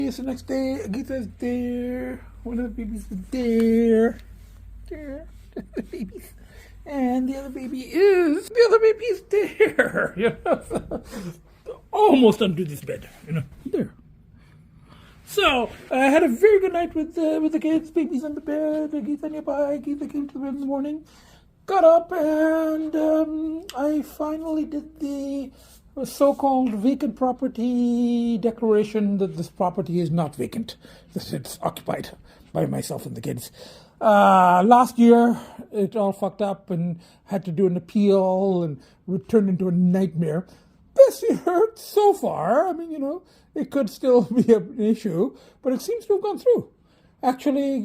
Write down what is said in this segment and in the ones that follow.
It's the next day. Agita is there. One of the babies is there. There. The babies. And the other baby is there. You know? Almost under this bed. You know. There. So I had a very good night with the kids. Babies on the bed. Agita nearby. Agita came to the bed in the morning. Got up and I finally did the so-called vacant property declaration that this property is not vacant, that it's occupied by myself and the kids. Last year, it all fucked up and had to do an appeal and it turned into a nightmare. This year, so far, I mean, you know, it could still be an issue, but it seems to have gone through. Actually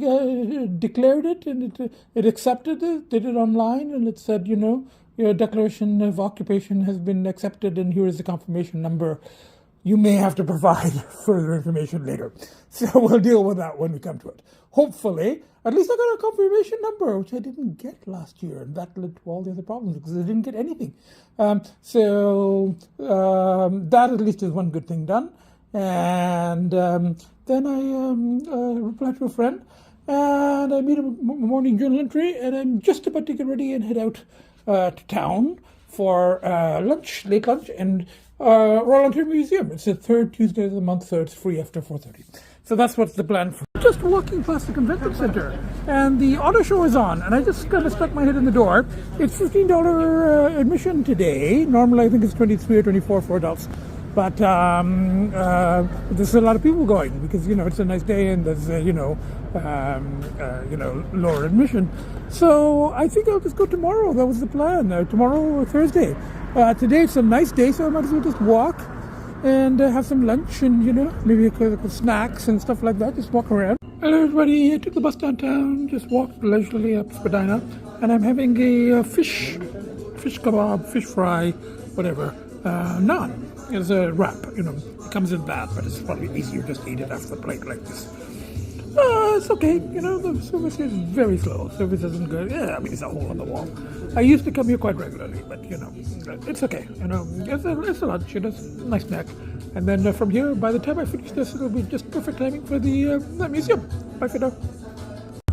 declared it and it accepted it, did it online, and it said, you know, your declaration of occupation has been accepted and here is the confirmation number. You may have to provide further information later. So we'll deal with that when we come to it. Hopefully, at least I got a confirmation number, which I didn't get last year, and that led to all the other problems because I didn't get anything. So that at least is one good thing done. And then I replied to a friend, and I made a morning journal entry, and I'm just about to get ready and head out to town for lunch, late lunch, and Royal Ontario Museum. It's the third Tuesday of the month, so it's free after 4:30. So that's what's the plan for. Just walking past the convention center, and the auto show is on, and I just kind of stuck my head in the door. It's $15 admission today. Normally, I think it's $23 or $24 for adults. But there's a lot of people going because, you know, it's a nice day and there's, lower admission. So I think I'll just go tomorrow. That was the plan. Tomorrow or Thursday. Today it's a nice day, so I might as well just walk and have some lunch and, you know, maybe a couple of snacks and stuff like that. Just walk around. Hello, everybody. I took the bus downtown, just walked leisurely up Spadina, and I'm having a fish kebab, fish fry, whatever, naan. It's a wrap, you know, it comes in that, but it's probably easier just to eat it off the plate like this. It's okay, you know, the service is very slow. Service isn't good. Yeah, I mean, it's a hole in the wall. I used to come here quite regularly, but, you know, it's okay. You know, it's a lunch, you know, it's a nice snack. And then from here, by the time I finish this, it'll be just perfect timing for the museum. Bye for now.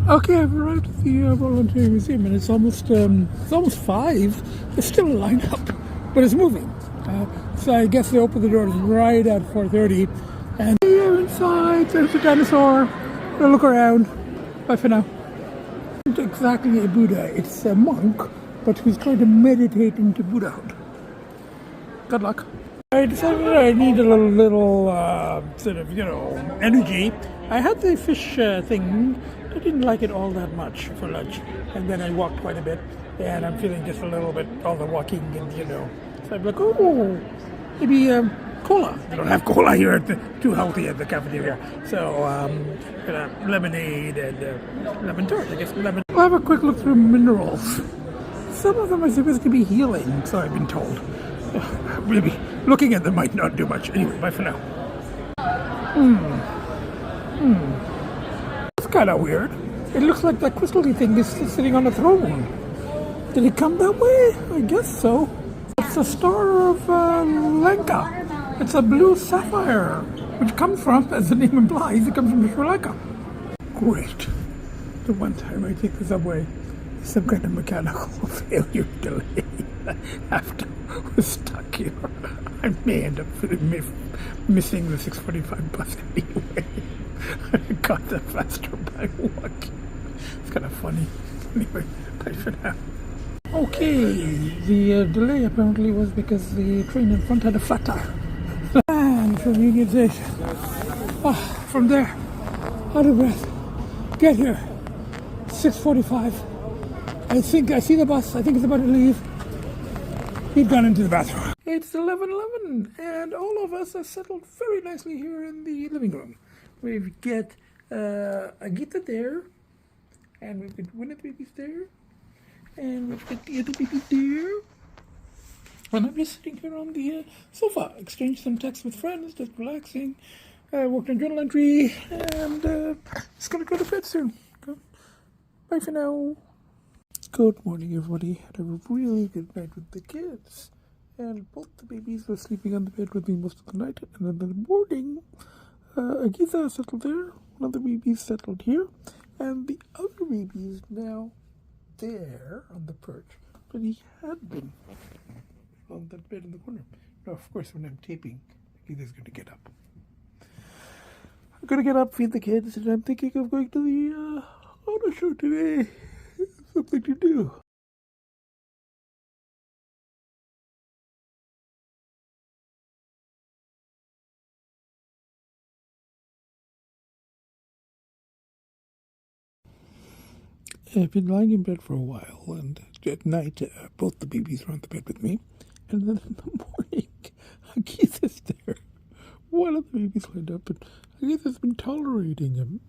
Okay, I've arrived at the Royal Ontario Museum, and it's almost 5. There's still a line up, but it's moving. So I guess they open the doors right at 4:30. And here inside, there's a dinosaur. We'll look around. Bye for now. It's not exactly a Buddha. It's a monk, but who's trying to meditate into Buddhahood. Good luck. I decided I need a little sort of, you know, energy. I had the fish thing. I didn't like it all that much for lunch. And then I walked quite a bit. And I'm feeling just a little bit, all the walking and, you know. So I'm like, oh, maybe cola. They don't have cola here, too healthy at the cafeteria. So lemonade and lemon tart, I guess. We'll have a quick look through minerals. Some of them are supposed to be healing, so I've been told. Maybe looking at them might not do much. Anyway, bye for now. That's kind of weird. It looks like that crystal-y thing is sitting on a throne. Did it come that way? I guess so. It's the Star of Lanka. It's a blue sapphire, which comes from, as the name implies, it comes from Sri Lanka. Great. The one time I take the subway, some kind of mechanical failure delay. After we're stuck here, I may end up missing the 6:45 bus anyway. I got there faster by walking. It's kind of funny. Anyway, bye for now. Okay, the delay apparently was because the train in front had a flat tire. And from Union Station. From there, out of breath. Get here, 6:45. I think I see the bus. I think it's about to leave. We've gone into the bathroom. It's 11:11, and all of us are settled very nicely here in the living room. We've got Agita there, and we've got one of the babies there, and we've got the other baby there. And I'm just sitting here on the sofa, exchanged some texts with friends, just relaxing. Worked on journal entry, and just gonna go to bed soon. Okay. Bye for now. Good morning, everybody. Had a really good night with the kids. And both the babies were sleeping on the bed with me most of the night. And then in the morning, Agita settled there. One of the babies settled here. And the other baby is now there on the perch. But he had been on the bed in the corner. Now, of course, when I'm taping, Agita's going to get up. I'm going to get up, feed the kids, and I'm thinking of going to the auto show today. Something to do. I've been lying in bed for a while, and at night, both the babies were on the bed with me. And then in the morning, Agita's there. One of the babies climbed up, and Agita's been tolerating him.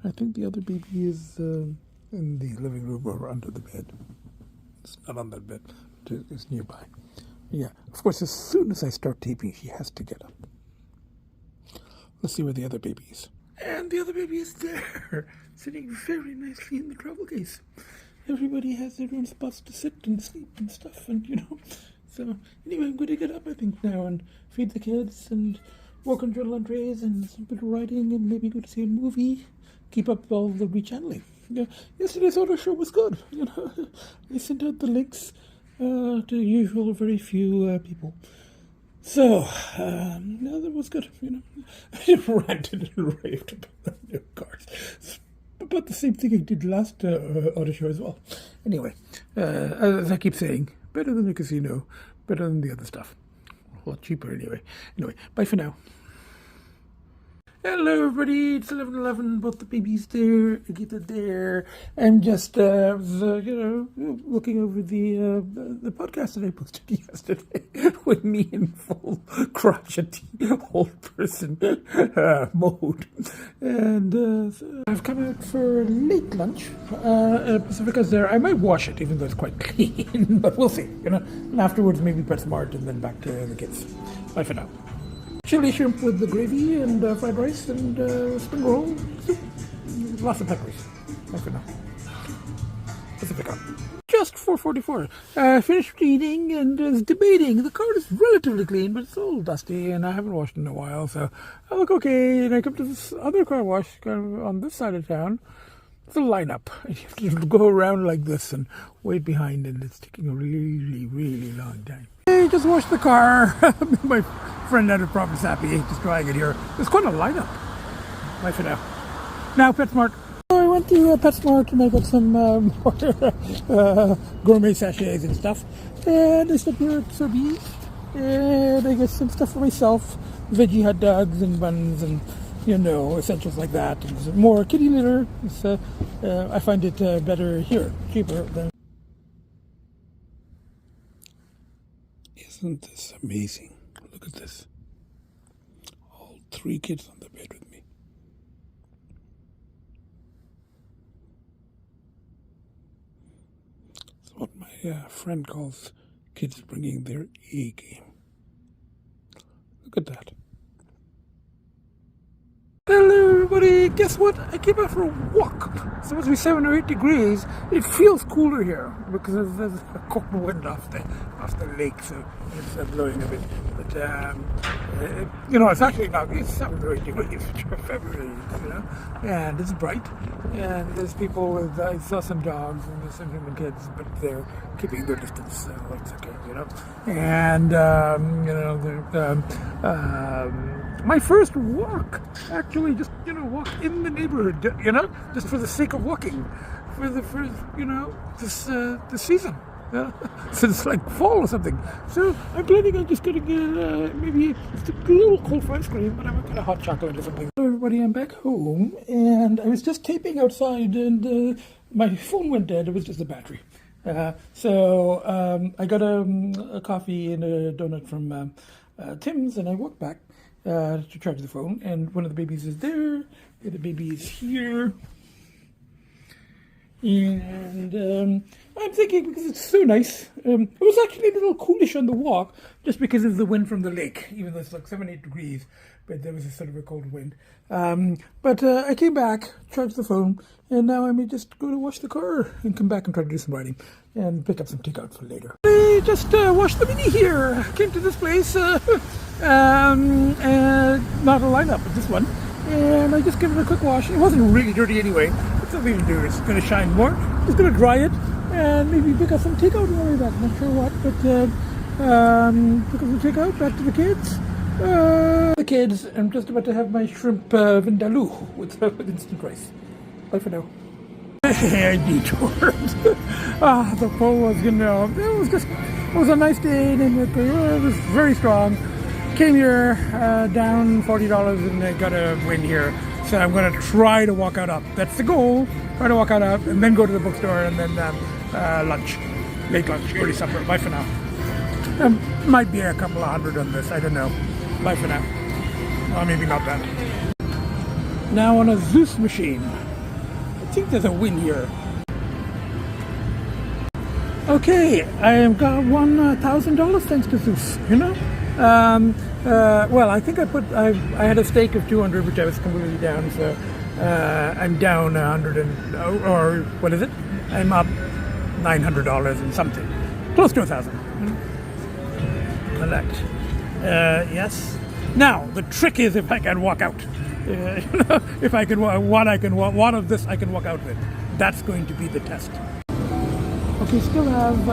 I think the other baby is in the living room or under the bed. It's not on that bed, it's nearby. Yeah, of course, as soon as I start taping, she has to get up. Let's see where the other baby is. And the other baby is there, sitting very nicely in the travel case. Everybody has their own spots to sit and sleep and stuff, and So, anyway, I'm going to get up, I think, now and feed the kids and work on journal entries and some bit of writing and maybe go to see a movie. Keep up all the rechanneling. Yesterday's auto show was good. I sent out the links to usual very few people. So, no, that was good. I ranted and raved about new cars. It's about the same thing I did last auto show as well. Anyway, as I keep saying, better than the casino, better than the other stuff. A lot cheaper anyway. Anyway, bye for now. Hello everybody, it's 11:11, both the babies there, Agita there. I'm just, looking over the podcast that I posted yesterday with me in full crotchety old person mode. And so I've come out for late lunch. Pacifica's there. I might wash it, even though it's quite clean, but we'll see, And afterwards, maybe PetSmart and then back to the kids. Bye for now. Chili shrimp with the gravy and fried rice and spring roll soup. Lots of peppers. Bye for now. Pacifica. Just 4:44. Finished eating and was debating. The car is relatively clean, but it's all dusty, and I haven't washed it in a while, so I look okay. And I come to this other car wash kind of on this side of town. It's a lineup. You have to go around like this and wait behind, and it's taking a really, really long time. I just washed the car. My friend out of Province Happy, just trying it here. There's quite a lineup. Bye for now. Now PetSmart. So I went to PetSmart and I got some gourmet sachets and stuff. And I stopped here at Sobeys. And I got some stuff for myself. Veggie hot dogs and buns and, essentials like that. And some more kitty litter. I find it better here, cheaper than. Isn't this amazing? Look at this. All 3 kids on the bed with me. It's what my friend calls kids bringing their A game. Look at that. Hello everybody, guess what? I came out for a walk. It's supposed to be 7 or 8 degrees. It feels cooler here because there's a cold wind off the lake, so it's blowing a bit. But it's actually not. It's 7 or 8 degrees for February, and it's bright. And there's people with I saw some dogs and there's some human kids, but they're keeping their distance, so it's okay, And my first walk, actually, just walk in the neighborhood, just for the sake of walking, for this season. So it's like fall or something. So I'm planning on just getting maybe just a little cold for ice cream, but I'm going to hot chocolate or something. Hello everybody, I'm back home, and I was just taping outside, and my phone went dead. It was just the battery. So I got a coffee and a donut from Tim's, and I walked back to charge the phone, and one of the babies is there, the other baby is here, and I'm thinking, because it's so nice, it was actually a little coolish on the walk, just because of the wind from the lake, even though it's like 7-8 degrees, but there was a sort of a cold wind. But I came back, charged the phone, and now I may just go to wash the car and come back and try to do some writing and pick up some takeout for later. I just washed the Mini here. Came to this place, and not a lineup, but this one. and I just give it a quick wash. It wasn't really dirty anyway. It's nothing to do. It's going to shine more. Just going to dry it and maybe pick up some takeout on the way back. Not sure what, but pick up some takeout back to the kids. The kids, I'm just about to have my shrimp vindaloo with instant rice. Bye for now. I detoured. The pole was, it was a nice day, and it was very strong. Came here, down $40, and I got a win here. So I'm going to try to walk out up. That's the goal. Try to walk out up, and then go to the bookstore, and then lunch. Late lunch, early supper. Bye for now. Might be a couple of hundred on this, I don't know. Bye for now. Or maybe not that. Now on a Zeus machine. I think there's a win here. Okay, I have got $1,000 thanks to Zeus, well, I think I had a stake of 200, which I was completely down, so I'm down 100 or what is it? I'm up $900 and something. Close to 1,000. Collect. Yes. Now, the trick is if I can walk out. If I can, what of this I can walk out with. That's going to be the test. Okay, still have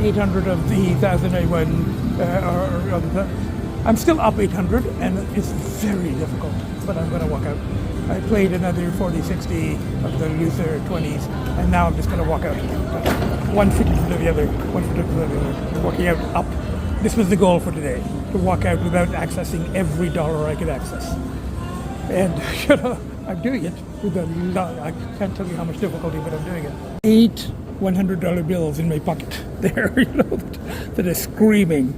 800 of the 1,000 I won. I'm still up 800, and it's very difficult, but I'm going to walk out. I played another 40, 60 of the loser 20s, and now I'm just going to walk out. One foot to the other, one foot to the other, walking out up. This was the goal for today, to walk out without accessing every dollar I could access. And, I'm doing it with a lot. I can't tell you how much difficulty, but I'm doing it. 8 $100 bills in my pocket there, that are screaming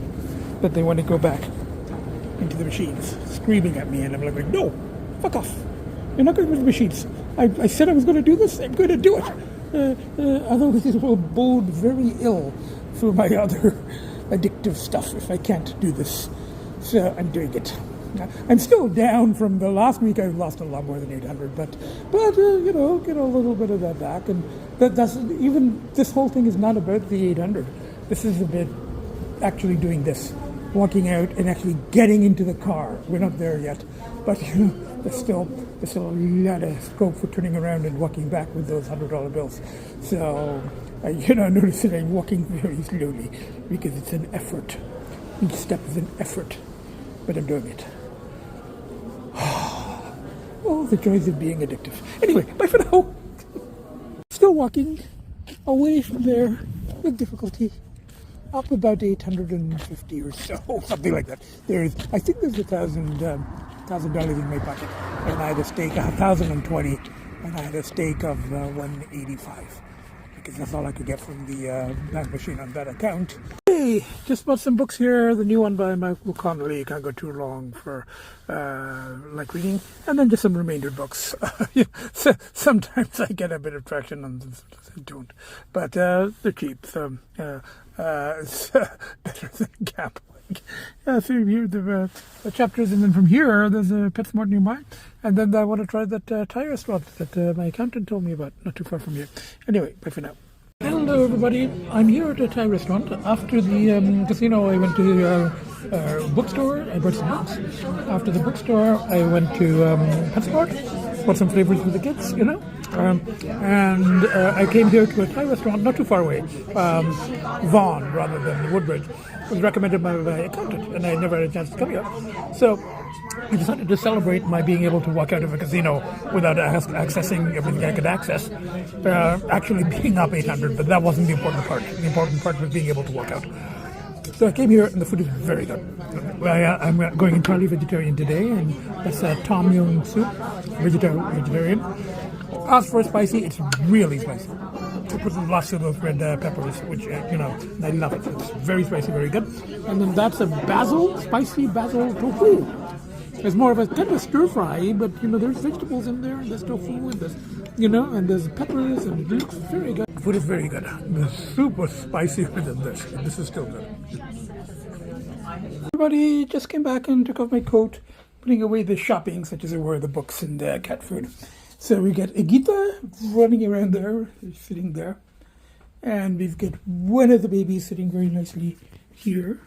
that they want to go back into the machines, screaming at me, and I'm like, no, fuck off. You're not going to the machines. I said I was going to do this. I'm going to do it. Otherwise it will bode very ill for my other addictive stuff if I can't do this. So I'm doing it. I'm still down from the last week. I've lost a lot more than 800, but get a little bit of that back. And that's even, this whole thing is not about the 800. This is about actually doing this, walking out and actually getting into the car. We're not there yet, but there's still a lot of scope for turning around and walking back with those $100 bills. So notice that I'm walking very slowly because it's an effort. Each step is an effort, but I'm doing it. Oh, the joys of being addictive. Anyway, bye for now. Still walking away from there with difficulty. Up about 850 or so, something like that. I think there's $1,000 in my pocket, and I had a stake of 1,020, and I had a stake of 185, because that's all I could get from the bank machine on that account. Hey, just bought some books here. The new one by Michael Connolly. Can't go too long for like reading, and then just some remainder books. So sometimes I get a bit of traction on them, sometimes I don't, but they're cheap, so it's better than Gap. So here the chapters, and then from here there's a PetSmart nearby, and then I want to try that Thai restaurant that my accountant told me about, not too far from here. Anyway, bye for now. Hello everybody, I'm here at a Thai restaurant. After the casino I went to the bookstore, I bought some books. After the bookstore I went to PetSmart, bought some flavors for the kids, and I came here to a Thai restaurant not too far away, Vaughan rather than Woodbridge. It was recommended by my accountant, and I never had a chance to come here. So I decided to celebrate my being able to walk out of a casino without accessing everything I could access. Actually being up 800, but that wasn't the important part. The important part was being able to walk out. So I came here, and the food is very good. I'm going entirely vegetarian today, and that's a tom yum soup, vegetarian. As for spicy, it's really spicy. I put lots of those red peppers, which, I love it. It's very spicy, very good. And then that's a spicy basil tofu. It's more of a kind of a stir fry, but there's vegetables in there, and there's tofu, and there's and there's peppers, and it looks very good. The food is very good. The soup was spicier than this. This is still good. Everybody just came back and took off my coat, putting away the shopping, such as it were the books and the cat food. So we got Agita running around there, sitting there, and we've got one of the babies sitting very nicely here.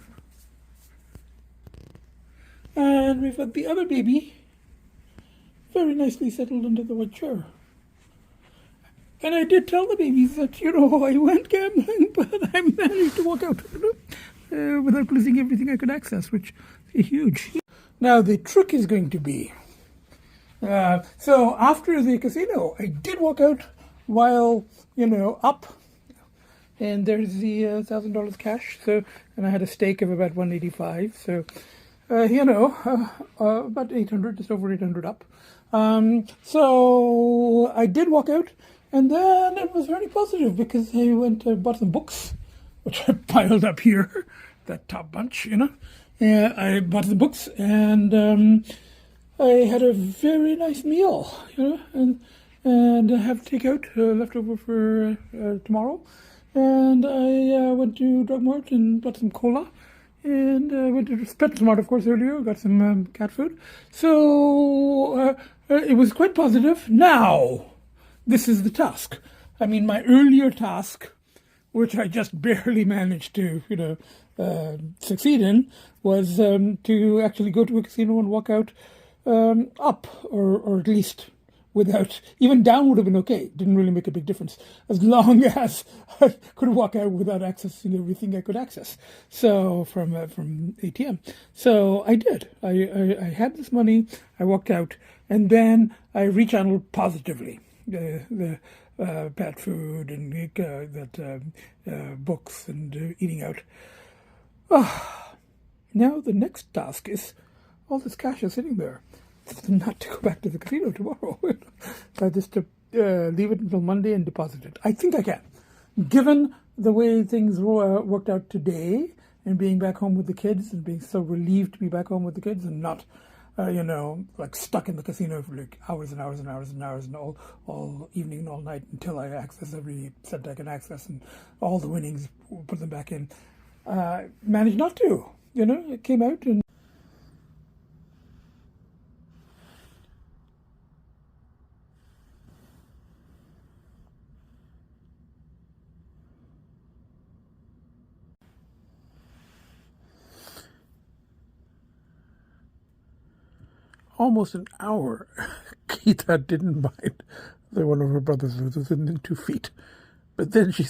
And we've got the other baby very nicely settled under the white chair. And I did tell the babies that, I went gambling, but I managed to walk out, without losing everything I could access, which is huge. Now, the trick is going to be, so after the casino, I did walk out while, up, and there's the $1,000 cash, so, and I had a stake of about 185, so, about 800, just over 800 up. So I did walk out, and then it was very positive because I went and bought some books, which I piled up here, that top bunch, I bought the books, and I had a very nice meal, and I have takeout left over for tomorrow. And I went to Drug Mart and bought some cola. And I went to PetSmart, of course, earlier, got some cat food. So it was quite positive. Now, this is the task. I mean, my earlier task, which I just barely managed to, succeed in, was to actually go to a casino and walk out up, or at least without, even down would have been okay. Didn't really make a big difference, as long as I could walk out without accessing everything I could access. So from ATM. So I did. I had this money. I walked out, and then I rechanneled positively the pet food and books and eating out. Now the next task is all this cash is sitting there. Not to go back to the casino tomorrow. So just to leave it until Monday and deposit it. I think I can. Given the way things worked out today, and being back home with the kids, and being so relieved to be back home with the kids, and not, like stuck in the casino for like hours and hours and hours and hours, and all evening and all night until I access every cent I can access, and all the winnings, put them back in. Managed not to. It came out and almost an hour, Agita didn't mind that one of her brothers was within 2 feet. But then she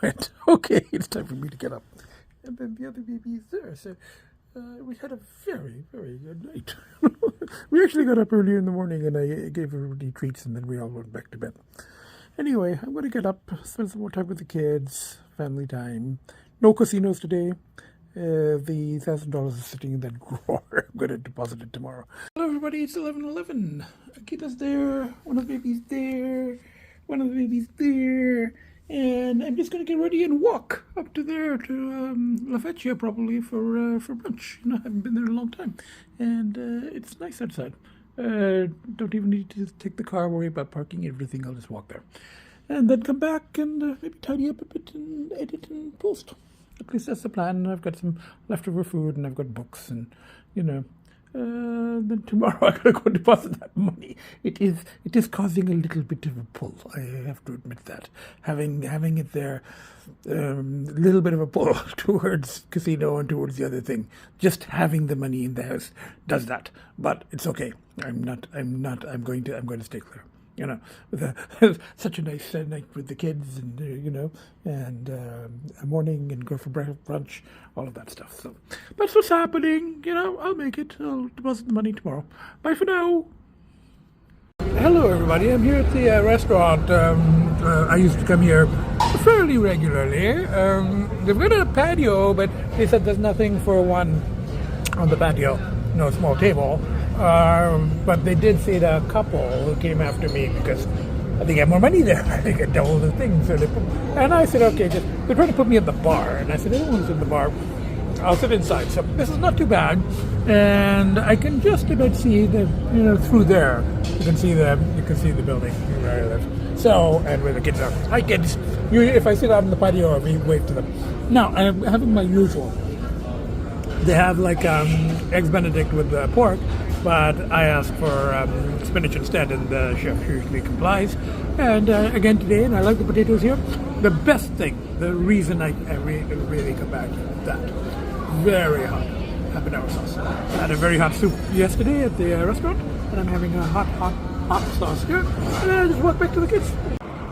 went, okay, it's time for me to get up. And then the other baby is there. So we had a very, very good night. We actually got up earlier in the morning, and I gave everybody treats, and then we all went back to bed. Anyway, I'm going to get up, spend some more time with the kids, family time. No casinos today. The $1,000 is sitting in that drawer. I'm going to deposit it tomorrow. Hello, everybody. It's 11:11. Agita's there. One of the babies there. One of the babies there. And I'm just going to get ready and walk up to there to La Feccia probably for brunch. I haven't been there in a long time. And it's nice outside. Don't even need to take the car, worry about parking, everything. I'll just walk there. And then come back and maybe tidy up a bit and edit and post. At least that's the plan. I've got some leftover food, and I've got books, and then tomorrow I gotta go deposit that money. It is causing a little bit of a pull. I have to admit that having it there, a little bit of a pull towards casino and towards the other thing. Just having the money in the house does that, but it's okay. I'm going to stay clear. With such a nice night with the kids, and and a morning, and go for brunch, all of that stuff. So that's what's happening. I'll make it. I'll deposit the money tomorrow. Bye for now. Hello, everybody. I'm here at the restaurant. I used to come here fairly regularly. They've got a patio, but they said there's nothing for one on the patio. No small table. But they did say that a couple who came after me because I think I have more money there. I think I double the thing. So and I said, okay, they're trying to put me at the bar. And I said, I don't want to sit in the bar. I'll sit inside. So this is not too bad. And I can just about see through there. You can see the building where I live. So, and where the kids are. Hi, kids. If I sit out in the patio, I wave to them. Now, I'm having my usual. They have like eggs Benedict with pork. But I asked for spinach instead, and the chef usually complies. And again today, and I like the potatoes here. The best thing, the reason I really come back, that very hot habanero sauce. I had a very hot soup yesterday at the restaurant, and I'm having a hot sauce here. And then I just walk back to the kids.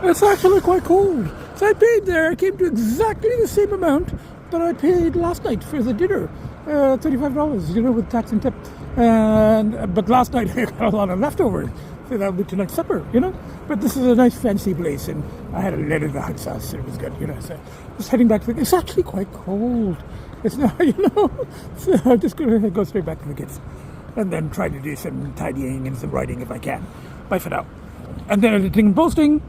It's actually quite cold. So I paid there. I came to exactly the same amount that I paid last night for the dinner. $35, with tax and tip. But last night I got a lot of leftovers. So that'll be tonight's supper, But this is a nice fancy place, and I had a lot of the hot sauce. It was good, So just heading back to the. It's actually quite cold. It's not, So I'm just going to go straight back to the kids, and then try to do some tidying and some writing if I can. Bye for now. And then editing and posting.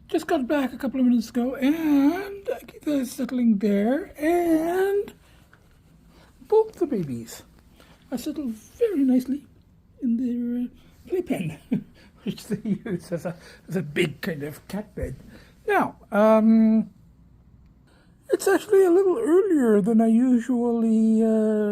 Just got back a couple of minutes ago, and Agita is settling there, and both the babies are settled very nicely in their playpen, which they use as a big kind of cat bed. Now, it's actually a little earlier than I usually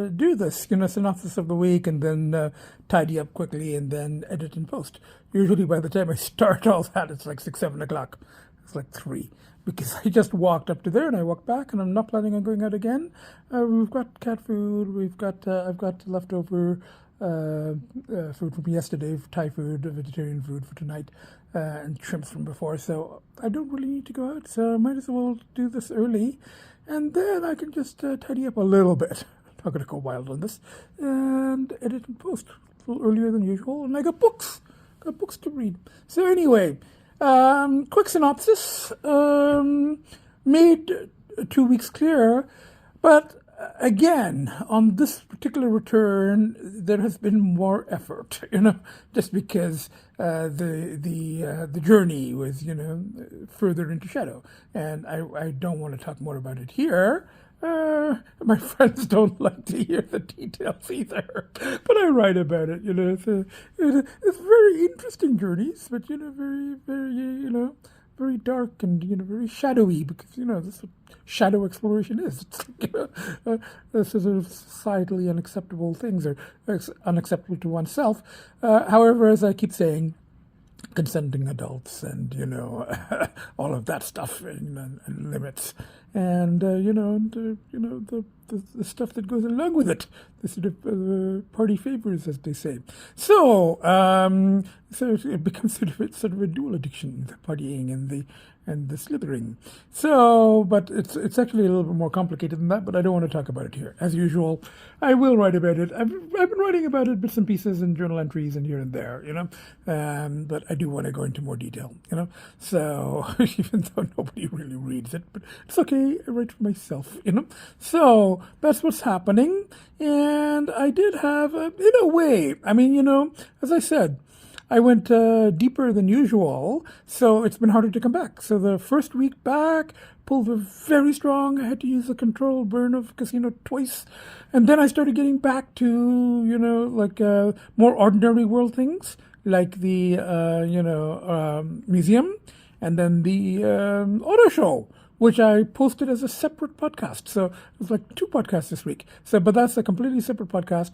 do this, synopsis of the week and then tidy up quickly and then edit and post. Usually by the time I start all that, it's like 6, 7 o'clock. It's like 3, because I just walked up to there and I walked back, and I'm not planning on going out again. We've got cat food. I've got leftover food from yesterday, Thai food, vegetarian food for tonight, and shrimps from before. So I don't really need to go out. So I might as well do this early, and then I can just tidy up a little bit. I'm not going to go wild on this, and edit and post a little earlier than usual. And I got books to read. So anyway, quick synopsis. Made 2 weeks clear, but again, on this particular return, there has been more effort, just because the journey was, further into shadow, and I don't want to talk more about it here. My friends don't like to hear the details either, but I write about it. It's very interesting journeys, but very, very, very dark and very shadowy, because this is what shadow exploration is. It's sort of societally unacceptable things, or unacceptable to oneself. However, as I keep saying, consenting adults and all of that stuff and limits, and the stuff that goes along with it, the sort of party favors, as they say. So it becomes sort of a dual addiction, the partying and the slithering. So, but it's actually a little bit more complicated than that, but I don't want to talk about it here. As usual, I will write about it. I've been writing about it, bits and pieces and journal entries and here and there, but I do want to go into more detail, So, even though nobody really reads it, but it's okay, I write for myself, So, that's what's happening, and I did have, in a way, as I said, I went deeper than usual, so it's been harder to come back. So the first week back, pulled were very strong. I had to use the control burn of casino twice. And then I started getting back to, more ordinary world things, like the, museum, and then the auto show, which I posted as a separate podcast. So it was like 2 podcasts this week. But that's a completely separate podcast,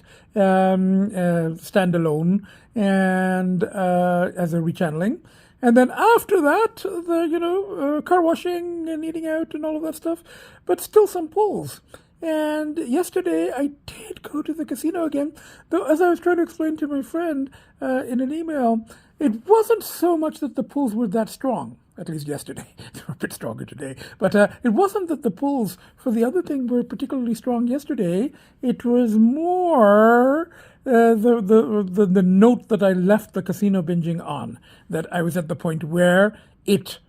standalone, and as a rechanneling. And then after that, the car washing and eating out and all of that stuff, but still some pulls. And yesterday I did go to the casino again, though as I was trying to explain to my friend in an email, it wasn't so much that the pulls were that strong. At least yesterday. They were a bit stronger today. But it wasn't that the pulls for the other thing were particularly strong yesterday. It was more the note that I left the casino binging on, that I was at the point where it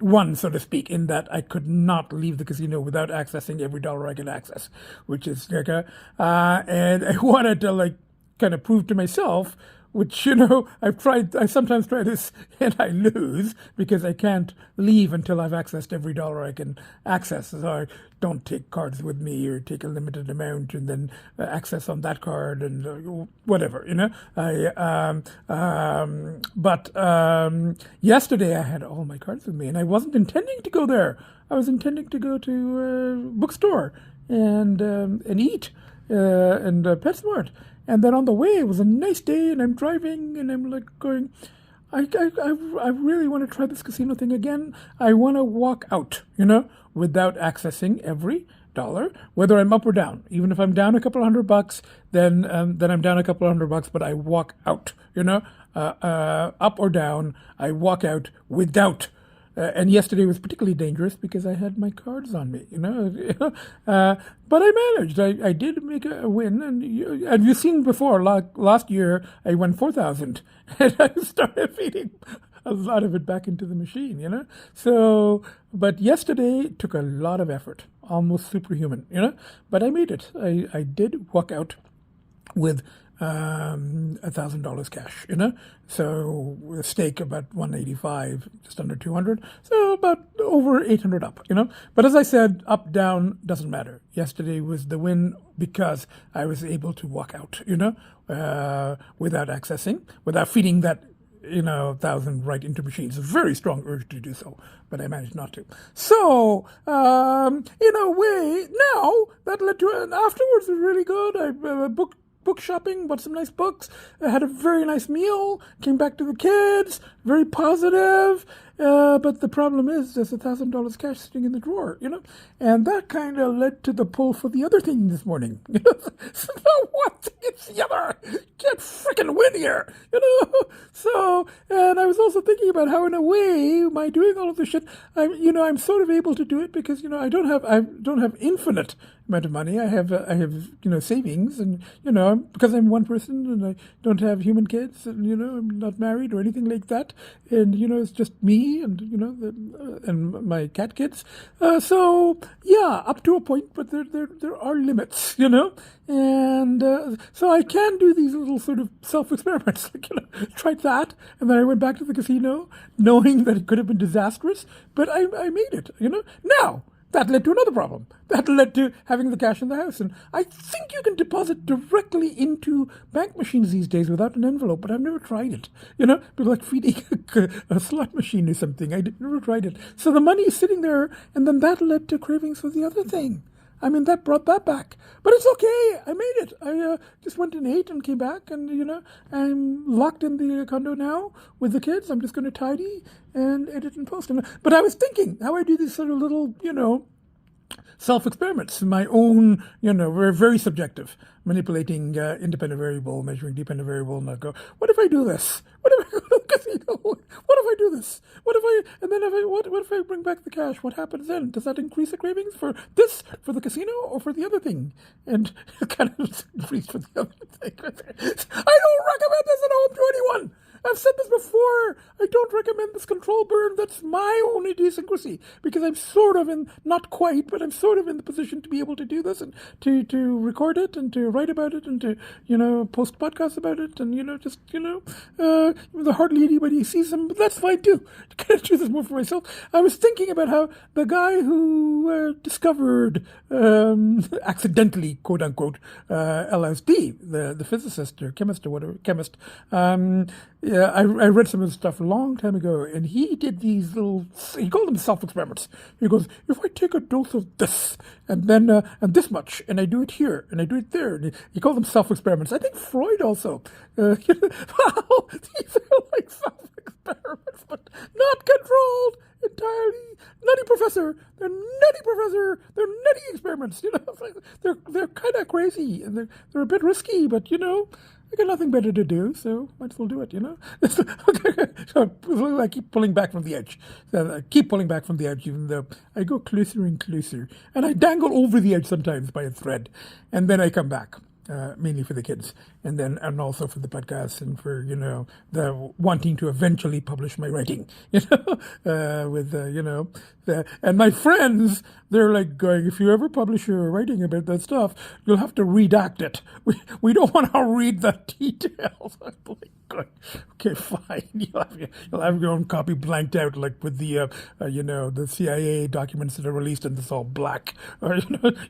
won, so to speak, in that I could not leave the casino without accessing every dollar I could access, which is and I wanted to kind of prove to myself, which, I sometimes try this and I lose because I can't leave until I've accessed every dollar I can access. So I don't take cards with me or take a limited amount and then access on that card and whatever, But yesterday I had all my cards with me and I wasn't intending to go there. I was intending to go to a bookstore and eat and PetSmart. And then on the way, it was a nice day, and I'm driving, and I'm going, I really want to try this casino thing again. I want to walk out, without accessing every dollar, whether I'm up or down. Even if I'm down a couple $100, then I'm down a couple $100, but I walk out. Up or down, I walk out without. And yesterday was particularly dangerous because I had my cards on me, but I managed. I did make a win, and you've seen before. Last year, I won 4,000, and I started feeding a lot of it back into the machine, So, but yesterday took a lot of effort, almost superhuman, But I made it. I did walk out with $1,000 cash, So a stake about 185, just under 200, so about over 800 up, But as I said, up, down, doesn't matter. Yesterday was the win because I was able to walk out, without accessing, without feeding that 1,000 right into machines. A very strong urge to do so, but I managed not to. So, in a way, now that led to, and afterwards was really good. I book shopping, bought some nice books. I had a very nice meal, came back to the kids, very positive. But the problem is there's $1,000 cash sitting in the drawer, and that kind of led to the pull for the other thing this morning. So one thing it's the other. Can't freaking win here, So, and I was also thinking about how, in a way, by doing all of this shit, I'm sort of able to do it because I don't have infinite amount of money. I have savings, and because I'm one person and I don't have human kids, and I'm not married or anything like that, and it's just me and and my cat kids. So yeah, up to a point, but there are limits, and so I can do these little sort of self experiments. Tried that, and then I went back to the casino, knowing that it could have been disastrous, but I made it. Now. That led to another problem. That led to having the cash in the house. And I think you can deposit directly into bank machines these days without an envelope, but I've never tried it. But like feeding a slot machine or something. I never tried it. So the money is sitting there, and then that led to cravings for the other thing. That brought that back. But it's okay. I made it. I just went and ate and came back, and, I'm locked in the condo now with the kids. I'm just going to tidy and edit and post. But I was thinking how I do these sort of little, self-experiments, my own, very, very subjective, manipulating independent variable, measuring dependent variable, and I go, what if I do this? What if I go to the casino? What if I do this? What if I bring back the cash? What happens then? Does that increase the cravings for this, for the casino, or for the other thing? And it kind of increased for the other thing. I don't recommend this at home to anyone. I've said this before. I don't recommend this control burn. That's my own idiosyncrasy, because I'm sort of not quite, but I'm sort of in the position to be able to do this and to record it and to write about it and to, post podcasts about it and, hardly anybody sees them, but that's fine too. Can I do this more for myself? I was thinking about how the guy who discovered, accidentally, quote unquote, LSD, the physicist or chemist or whatever, yeah, I read some of the stuff a long time ago, and he did these he called them self-experiments. He goes, if I take a dose of this, and then, and this much, and I do it here, and I do it there, and he called them self-experiments. I think Freud also, well, these are like self-experiments, but not controlled entirely. Nutty professor, they're nutty experiments, they're kind of crazy, and they're a bit risky, but, I got nothing better to do, so might as well do it, So I keep pulling back from the edge. I keep pulling back from the edge, even though I go closer and closer. And I dangle over the edge sometimes by a thread. And then I come back, mainly for the kids. And also for the podcast and for, the wanting to eventually publish my writing, and my friends, they're like going, if you ever publish your writing about that stuff, you'll have to redact it. We don't want to read the details. I'm like, good. Okay, fine. You'll have your own copy blanked out, like with the, the CIA documents that are released and it's all black. Or,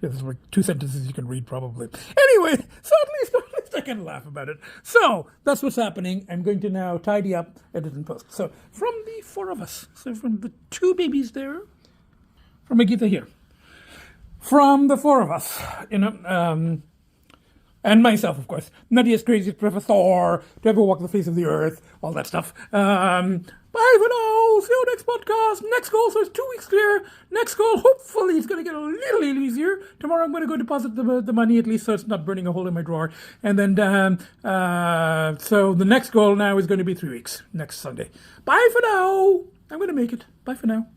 there's like 2 sentences you can read probably. Anyway, so at least I can laugh about it. So that's what's happening. I'm going to now tidy up, edit and post. So from the 4 of us, so from the 2 babies there, from Agita here, from the 4 of us, And myself, of course. Nuttiest, craziest professor to ever walk the face of the earth. All that stuff. Bye for now. See you next podcast. Next goal, so it's 2 weeks clear. Next goal, hopefully it's going to get a little easier. Tomorrow I'm going to go deposit the money at least so it's not burning a hole in my drawer. And then, so the next goal now is going to be 3 weeks. Next Sunday. Bye for now. I'm going to make it. Bye for now.